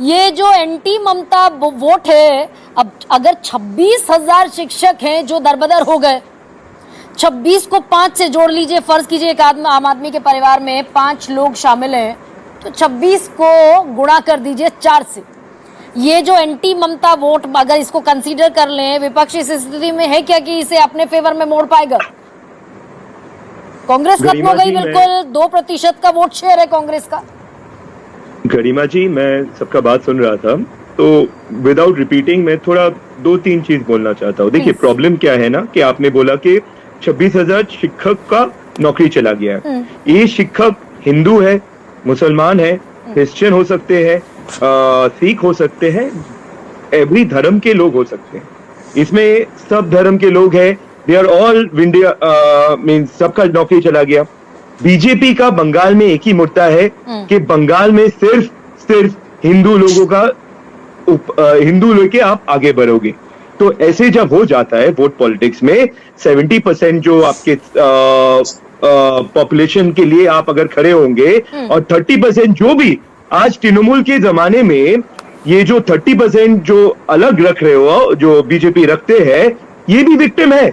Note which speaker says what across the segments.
Speaker 1: ये जो एंटी ममता वोट है, अब अगर 26,000 शिक्षक हैं जो दरबदर हो गए, 26 को 5 से जोड़ लीजिए, फर्ज कीजिए एक आम आदमी के परिवार में 5 लोग शामिल हैं, तो 26 को गुणा कर दीजिए 4 से। ये जो एंटी ममता वोट अगर इसको कंसीडर कर लें, विपक्ष इस स्थिति में है क्या कि इसे अपने फेवर में मोड़ पाएगा? कांग्रेस खत्म हो गई बिल्कुल, 2% का वोट शेयर है कांग्रेस का।
Speaker 2: गरिमा जी, मैं सबका बात सुन रहा था, तो विदाउट रिपीटिंग मैं थोड़ा 2-3 चीज बोलना चाहता हूँ। देखिए प्रॉब्लम क्या है ना कि आपने बोला कि 26,000 शिक्षक का नौकरी चला गया है। ये शिक्षक हिंदू है, मुसलमान है, क्रिश्चियन हो सकते हैं, सिख हो सकते हैं, एवरी धर्म के लोग हो सकते हैं, इसमें सब धर्म के लोग हैं, they are all India, means सबका नौकरी चला गया। बीजेपी का बंगाल में एक ही मुद्दा है कि बंगाल में सिर्फ हिंदू लोगों का हिंदू लेके आप आगे बढ़ोगे। तो ऐसे जब हो जाता है वोट पॉलिटिक्स में, 70% जो आपके पॉपुलेशन के लिए आप अगर खड़े होंगे और 30% जो भी आज तृणमूल के जमाने में ये जो 30% जो अलग रख रहे हो, जो बीजेपी रखते हैं, ये भी विक्टिम है।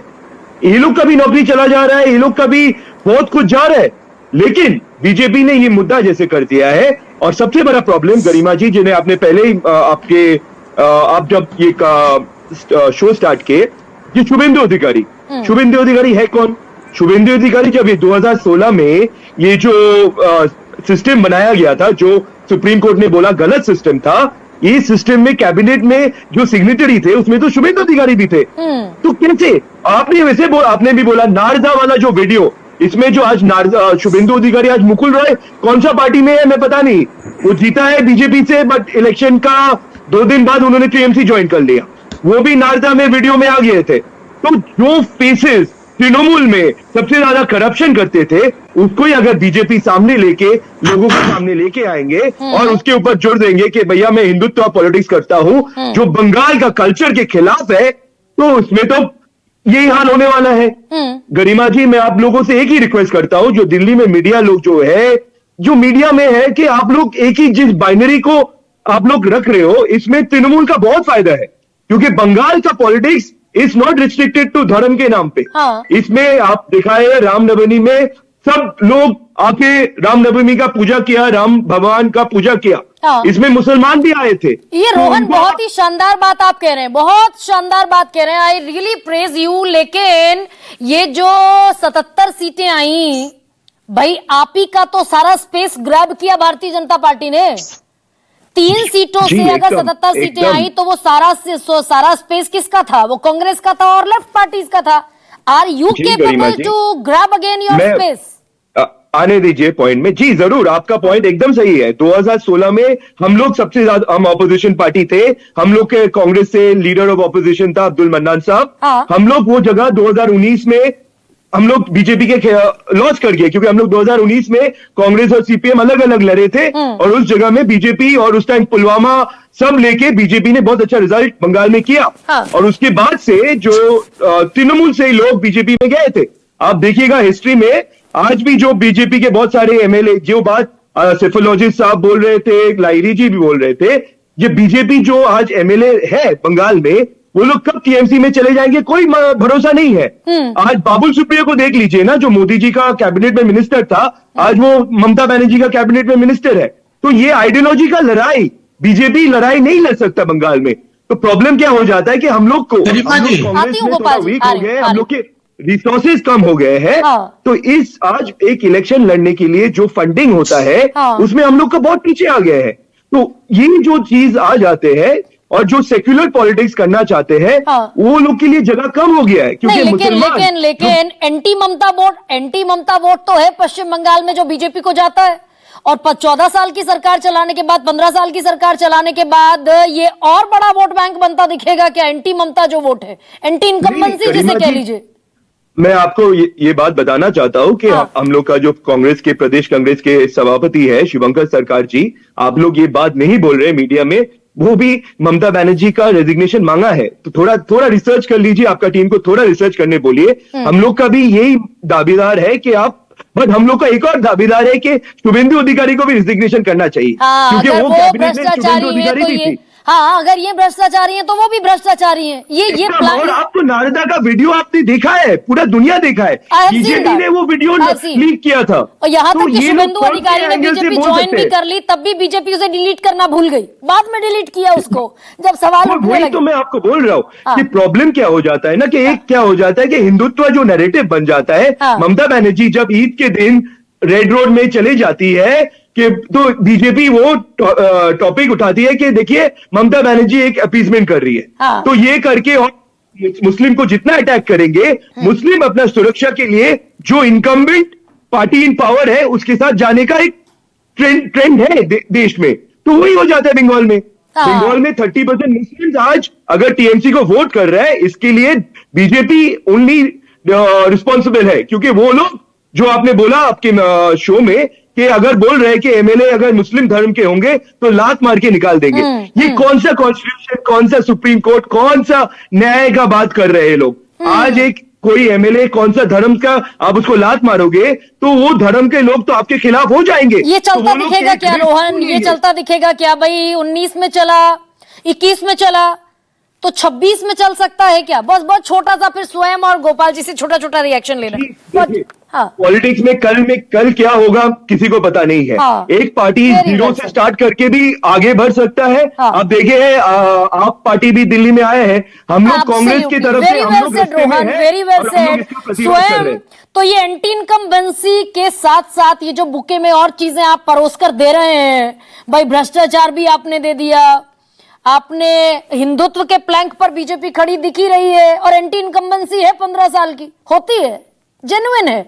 Speaker 2: ये लोग का भी नौकरी चला जा रहा है, ये लोग का भी बहुत कुछ जा रहा है, लेकिन बीजेपी ने ये मुद्दा जैसे कर दिया है। और सबसे बड़ा प्रॉब्लम गरिमा जी, जिन्हें आपने पहले ही आप जब ये शो स्टार्ट किए, ये शुभेंदु अधिकारी है कौन? शुभेंदु अधिकारी जब ये 2016 में ये जो सिस्टम बनाया गया था, जो सुप्रीम कोर्ट ने बोला गलत सिस्टम था, ये सिस्टम में कैबिनेट में जो सिग्नेटरी थे उसमें तो शुभेंदु अधिकारी भी थे। तो कैसे आपने भी बोला नारदा वाला जो वीडियो, इसमें जो आज शुभेंदु अधिकारी आज मुकुल रॉय कौन सा पार्टी में है मैं पता नहीं, वो जीता है बीजेपी से, बट इलेक्शन का 2 दिन बाद उन्होंने टीएमसी ज्वाइन कर लिया, वो भी नारदा में वीडियो में आ गए थे। तो जो फेसेस तृणमूल में सबसे ज्यादा करप्शन करते थे, उसको ही अगर बीजेपी सामने लेके लोगों के सामने लेके आएंगे और उसके ऊपर जोड़ देंगे कि भैया मैं हिंदुत्व पॉलिटिक्स करता हूं जो बंगाल का कल्चर के खिलाफ है, तो उसमें तो यही हाल होने वाला है। गरिमा जी, मैं आप लोगों से एक ही रिक्वेस्ट करता हूं, जो दिल्ली में मीडिया लोग जो मीडिया में है, कि आप लोग एक ही जिस बाइनरी को आप लोग रख रहे हो, इसमें तृणमूल का बहुत फायदा है, क्योंकि बंगाल का politics is not restricted to धर्म के नाम पे। इसमें आप दिखाए रामनवमी में सब लोग आके रामनवमी का पूजा किया, राम भगवान का पूजा किया, इसमें मुसलमान भी आए थे।
Speaker 1: ये रोहन बहुत ही शानदार बात आप कह रहे हैं, बहुत शानदार बात कह रहे हैं, आई रियली प्रेज यू। लेकिन ये जो 77 सीटें आई, भाई आप ही का तो सारा स्पेस ग्रैब किया भारतीय जनता पार्टी ने। 3 सीटों से अगर 77 सीटें आई तो वो सारा स्पेस किसका था? वो कांग्रेस का था और लेफ्ट पार्टीज का था। Are you capable to grab again your space?
Speaker 2: आने दीजिए पॉइंट में। जी जरूर, आपका पॉइंट एकदम सही है। 2016 में हम लोग सबसे ज्यादा, हम ऑपोजिशन पार्टी थे, हम लोग के कांग्रेस से लीडर ऑफ ऑपोजिशन था अब्दुल मन्नान साहब। हम लोग वो जगह 2019 में हम लोग बीजेपी के लॉस कर गए, क्योंकि हम लोग 2019 में कांग्रेस और सीपीएम अलग अलग लड़े थे, और उस जगह में बीजेपी और उस टाइम पुलवामा सब लेके बीजेपी ने बहुत अच्छा रिजल्ट बंगाल में किया। और उसके बाद से जो तृणमूल से लोग बीजेपी में गए थे, आप देखिएगा हिस्ट्री में आज भी जो बीजेपी के बहुत सारे एमएलए, जो बात सेफोलॉजिस्ट साहब बोल रहे थे, लाहिरी जी भी बोल रहे थे, ये बीजेपी जो आज एमएलए है बंगाल में, वो लोग कब टीएमसी में चले जाएंगे कोई भरोसा नहीं है। आज बाबुल सुप्रियो को देख लीजिए ना, जो मोदी जी का कैबिनेट में मिनिस्टर था, आज वो ममता बनर्जी का कैबिनेट में मिनिस्टर है। तो ये आइडियोलॉजी का लड़ाई, बीजेपी लड़ाई नहीं लड़ सकता बंगाल में। तो प्रॉब्लम क्या हो जाता है कि हम लोग को कांग्रेस में थोड़ा वीक हो गए, हम लोग के रिसोर्सेज कम हो गए हैं। तो इस आज एक इलेक्शन लड़ने के लिए जो फंडिंग होता है, उसमें हम लोग का बहुत पीछे आ गए हैं। तो ये जो चीज आ जाते हैं और जो सेक्युलर पॉलिटिक्स करना चाहते हैं, वो लोग के लिए जगह कम हो गया है, क्योंकि
Speaker 1: लेकिन एंटी ममता वोट तो है पश्चिम बंगाल में जो बीजेपी को जाता है। और 14 साल की सरकार चलाने के बाद, 15 साल की सरकार चलाने के बाद ये और बड़ा वोट बैंक बनता दिखेगा क्या? एंटी ममता जो वोट है, एंटी इनकम्बेंसी जिसे कह लीजिए।
Speaker 2: मैं आपको ये बात बताना चाहता हूं कि हम लोग का जो कांग्रेस के प्रदेश कांग्रेस के सभापति है शिवंकर सरकार जी, आप लोग ये बात नहीं बोल रहे मीडिया में, वो भी ममता बनर्जी का रेजिग्नेशन मांगा है। तो थोड़ा रिसर्च कर लीजिए, आपका टीम को थोड़ा रिसर्च करने बोलिए। हम लोग का भी यही दावेदार है कि आप बट हम लोग का एक और दावेदार है कि शुभेंदु अधिकारी को भी रिजिग्नेशन करना चाहिए,
Speaker 1: हाँ,
Speaker 2: क्योंकि
Speaker 1: अगर
Speaker 2: वो
Speaker 1: वो
Speaker 2: कैबिनेट में शुभेंदु
Speaker 1: भ्रष्टाचारी है
Speaker 2: अधिकारी
Speaker 1: तो
Speaker 2: भी
Speaker 1: ये,
Speaker 2: थी।
Speaker 1: हाँ, अगर ये भ्रष्टाचारी है तो वो भी भ्रष्टाचारी है। ये
Speaker 2: एकदम,
Speaker 1: प्लान।
Speaker 2: और आपको नारदा का वीडियो आपने देखा है, पूरा दुनिया देखा है,
Speaker 1: I have seen
Speaker 2: BJP
Speaker 1: that.
Speaker 2: ने वो video
Speaker 1: I have seen.
Speaker 2: Leak किया था।
Speaker 1: और यहाँ
Speaker 2: तो
Speaker 1: तक कि
Speaker 2: ये लोग
Speaker 1: शुभेंदु
Speaker 2: कौन से
Speaker 1: अधिकारी ने
Speaker 2: एंगल से
Speaker 1: बीजेपी
Speaker 2: बोल
Speaker 1: ज्वाइन
Speaker 2: सकते
Speaker 1: भी
Speaker 2: हैं?
Speaker 1: कर ली, तब भी बीजेपी उसे डिलीट करना भूल गई, बाद में डिलीट किया उसको जब सवाल उठने
Speaker 2: वही
Speaker 1: लगे।
Speaker 2: तो मैं आपको बोल रहा हूँ
Speaker 1: हाँ।
Speaker 2: कि प्रॉब्लम क्या हो जाता है ना, कि एक क्या हो जाता है कि हिंदुत्व जो नैरेटिव बन जाता है।
Speaker 1: हाँ।
Speaker 2: ममता बनर्जी जब ईद के दिन रेड रोड में चली जाती है कि तो बीजेपी वो टॉपिक उठाती है कि देखिए ममता बनर्जी एक अपीजमेंट कर रही है।
Speaker 1: हाँ।
Speaker 2: तो ये करके और मुस्लिम को जितना अटैक करेंगे, मुस्लिम अपना सुरक्षा के लिए जो इनकम्बेंट पार्टी इन पावर है उसके साथ जाने का एक ट्रेंड है देश में। तो वही हो जाता है बंगाल में।
Speaker 1: हाँ।
Speaker 2: बंगाल में 30% मुस्लिम आज अगर टीएमसी को वोट कर रहा है, इसके लिए बीजेपी ओनली रिस्पॉन्सिबल है, क्योंकि वो लोग जो आपने बोला आपके शो में कि अगर बोल रहे हैं कि एमएलए अगर मुस्लिम धर्म के होंगे तो लात मार के निकाल देंगे। ये कौन सा कॉन्स्टिट्यूशन, कौन सा सुप्रीम कोर्ट, कौन सा न्याय का बात कर रहे हैं लोग। आज एक कोई एमएलए कौन सा धर्म का आप उसको लात मारोगे तो वो धर्म के लोग तो आपके खिलाफ हो जाएंगे।
Speaker 1: ये
Speaker 2: तो
Speaker 1: चलता
Speaker 2: वो लोग
Speaker 1: दिखेगा
Speaker 2: एक
Speaker 1: क्या
Speaker 2: रिस्क
Speaker 1: रोहन?
Speaker 2: नहीं
Speaker 1: ये
Speaker 2: है।
Speaker 1: चलता दिखेगा क्या भाई? 19 में चला, 21 में चला, तो 26 में चल सकता है क्या? बस बहुत छोटा सा, फिर स्वयं और गोपाल जी से छोटा छोटा रिएक्शन लेना।
Speaker 2: देखिए,
Speaker 1: हाँ,
Speaker 2: पॉलिटिक्स में कल क्या होगा किसी को पता नहीं है।
Speaker 1: हाँ।
Speaker 2: एक पार्टी
Speaker 1: Very
Speaker 2: जीरो
Speaker 1: well
Speaker 2: से
Speaker 1: said.
Speaker 2: स्टार्ट करके भी आगे बढ़ सकता है।
Speaker 1: हाँ।
Speaker 2: आप देखे हैं आप पार्टी भी दिल्ली में आए हैं, हम लोग कांग्रेस की तरफ से
Speaker 1: वेरी
Speaker 2: हम
Speaker 1: वेल
Speaker 2: लोग
Speaker 1: सेड
Speaker 2: रास्ते में
Speaker 1: रोहन,
Speaker 2: हैं
Speaker 1: वेरी वेल
Speaker 2: और हम लोग
Speaker 1: सेड।
Speaker 2: इसका प्रतिरोध कर रहे
Speaker 1: स्वयं
Speaker 2: हैं।
Speaker 1: तो ये एंटी इनकम्बेंसी के साथ साथ ये जो बुके में और चीजें आप परोस कर दे रहे हैं, भाई भ्रष्टाचार भी आपने दे दिया, आपने हिंदुत्व के प्लैंक पर बीजेपी खड़ी दिख ही रही है, और एंटी इनकम्बेंसी है 15 साल की, होती है, जेन्युइन है।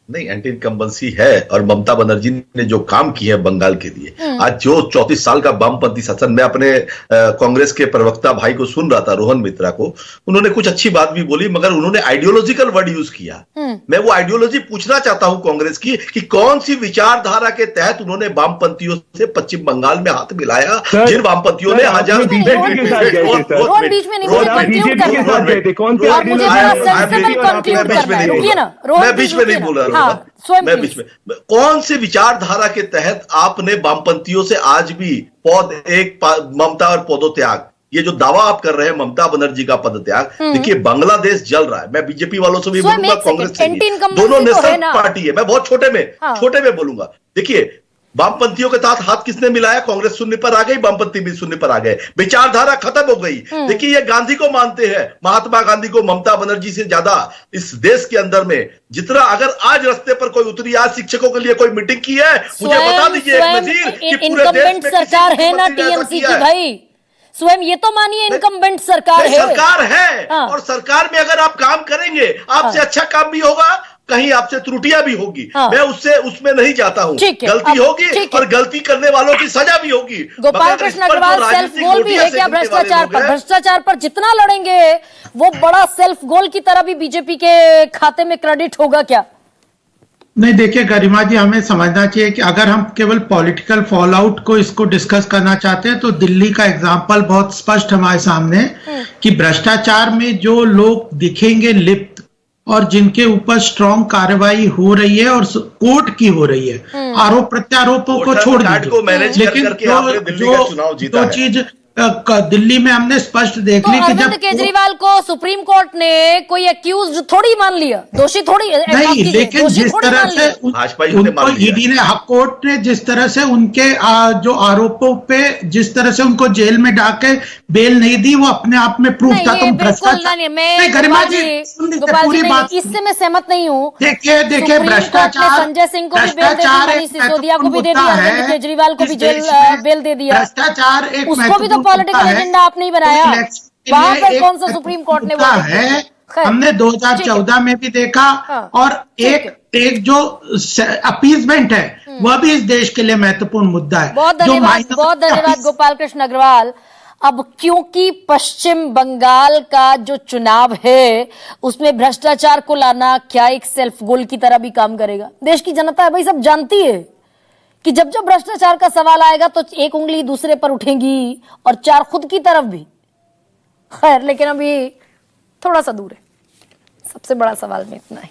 Speaker 3: नहीं, एंटी इनकम्बेंसी है। और ममता बनर्जी ने जो काम किया है बंगाल के लिए, आज जो 34 साल का वामपंथी शासन, मैं अपने कांग्रेस के प्रवक्ता भाई को सुन रहा था, रोहन मित्रा को, उन्होंने कुछ अच्छी बात भी बोली, मगर उन्होंने आइडियोलॉजिकल वर्ड यूज किया। मैं वो आइडियोलॉजी पूछना चाहता हूं कांग्रेस की कि कौन सी विचारधारा के तहत उन्होंने वामपंथियों से पश्चिम बंगाल में हाथ मिलाया, जिन वामपंथियों ने हजार
Speaker 2: बीजेपी के साथ गए थे, सर।
Speaker 1: रोहन बीच में नहीं, मुझे कंक्लूड
Speaker 2: बीजेपी के साथ गए थे, कौन से
Speaker 1: और मुझे बड़ा सेंसिबल कंक्लूड करना है। रुकिए ना रोहन,
Speaker 3: मैं बीच में नहीं बोल रहा,
Speaker 1: हाँ, स्वयं
Speaker 3: मैं बीच में, कौन से विचारधारा के तहत आपने वामपंथियों से आज भी ममता और पदत्याग, ये जो दावा आप कर रहे हैं ममता बनर्जी का पदत्याग, देखिए बांग्लादेश जल रहा है। मैं बीजेपी वालों से भी बोलूंगा, कांग्रेस से भी, दोनों नेशनल पार्टी है। मैं बहुत छोटे में बोलूंगा। देखिए वामपंथियों के साथ हाथ किसने मिलाया? कांग्रेस शून्य पर आ गई, वामपंथी भी शून्य पर आ गए, विचारधारा खत्म हो गई। देखिए ये गांधी को मानते हैं, महात्मा गांधी को, ममता बनर्जी से ज्यादा इस देश के अंदर में जितना, अगर आज रास्ते पर कोई उतरी, आज शिक्षकों के लिए कोई मीटिंग की है, मुझे बता दीजिए एक नजीर कि पूरे देश में
Speaker 1: सरकार है ना टीएमसी की भाई, स्वयं ये तो मानिए इनकम्बेंट सरकार है।
Speaker 3: सरकार है,
Speaker 1: हाँ।
Speaker 3: और सरकार में अगर आप काम करेंगे, आपसे अच्छा काम भी होगा, कहीं आपसे त्रुटियां भी होगी।
Speaker 1: हाँ।
Speaker 3: मैं उसमें नहीं जाता हूं। गलती होगी और गलती करने वालों की सजा भी होगी।
Speaker 1: गोपाल कृष्ण अग्रवाल, सेल्फ गोल भी है क्या भ्रष्टाचार पर? भ्रष्टाचार पर जितना लड़ेंगे वो बड़ा सेल्फ गोल की तरह भी बीजेपी के खाते में क्रेडिट होगा क्या?
Speaker 4: नहीं, देखिए गरिमा जी, हमें समझना चाहिए कि अगर हम केवल पॉलिटिकल फॉल आउट को इसको डिस्कस करना चाहते हैं तो दिल्ली का एग्जांपल बहुत स्पष्ट हमारे सामने है कि भ्रष्टाचार में जो लोग दिखेंगे लिप्त और जिनके ऊपर स्ट्रॉन्ग कार्रवाई हो रही है और कोर्ट की हो रही है, आरोप प्रत्यारोपों को छोड़ दीजिए, लेकिन जो चीज दिल्ली में हमने स्पष्ट देख ली कि जब
Speaker 1: केजरीवाल को सुप्रीम कोर्ट ने कोई एक्यूज थोड़ी मान लिया, दोषी थोड़ी
Speaker 4: नहीं, लेकिन जिस तरह से उनको ईडी ने, कोर्ट ने जिस तरह से उनके जो आरोपों पे जिस तरह से उनको जेल में डाके बेल नहीं दी, वो अपने आप में प्रूफ था। तुम भ्रष्टाचार, गरिमा जी पूरी बात,
Speaker 1: इससे मैं सहमत नहीं हूँ।
Speaker 4: देखिए भ्रष्टाचार,
Speaker 1: संजय सिंह को भी बेल दे दी, मनीष सिसोदिया को भी दे दिया, अरविंद केजरीवाल को भी बेल दे दिया।
Speaker 4: भ्रष्टाचार एक
Speaker 1: उसको भी तो पॉलिटिकल एजेंडा आपने ही बनाया, वहां पर कौन सा सुप्रीम कोर्ट ने वो
Speaker 4: है? हमने 2014 में भी देखा। और एक जो अपीजमेंट है वह भी इस देश के लिए महत्वपूर्ण मुद्दा है।
Speaker 1: बहुत धन्यवाद गोपाल कृष्ण अग्रवाल। अब क्योंकि पश्चिम बंगाल का जो चुनाव है उसमें भ्रष्टाचार को लाना क्या एक सेल्फ गोल की तरह भी काम करेगा? देश की जनता है भाई, सब जानती है कि जब जब भ्रष्टाचार का सवाल आएगा तो एक उंगली दूसरे पर उठेगी और चार खुद की तरफ भी। खैर, लेकिन अभी थोड़ा सा दूर है। सबसे बड़ा सवाल में इतना है।